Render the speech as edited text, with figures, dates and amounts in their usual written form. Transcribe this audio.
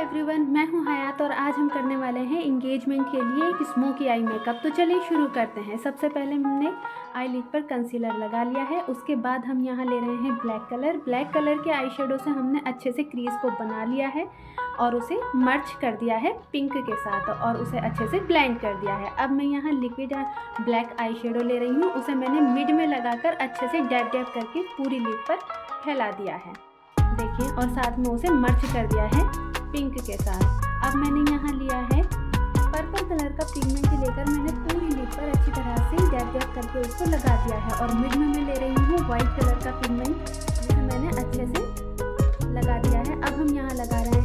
Everyone, मैं हूं हयात और आज हम करने वाले हैं इंगेजमेंट के लिए एक स्मोकी आई मेकअप। तो चलिए शुरू करते हैं। सबसे पहले हमने आई लिड पर कंसीलर लगा लिया है। उसके बाद हम यहाँ ले रहे हैं ब्लैक कलर के आई शेडो से हमने अच्छे से क्रीज को बना लिया है और उसे मर्ज कर दिया है पिंक के साथ और उसे अच्छे से ब्लेंड कर दिया है। अब मैं यहाँ लिक्विड ब्लैक आई शेडो ले रही हूँ। उसे मैंने मिड में लगाकर अच्छे से डैब करके पूरी लिड पर फैला दिया है, देखिए, और साथ में उसे मर्ज कर दिया है पिंक के साथ। अब मैंने यहाँ लिया है पर्पल कलर का पिगमेंट लेकर मैंने पूरी लिड पर अच्छी तरह से डैब करके उसको लगा दिया है और मिड में मैं ले रही हूँ वाइट कलर का पिगमेंट जिसे मैंने अच्छे से लगा दिया है। अब हम यहाँ लगा रहे हैं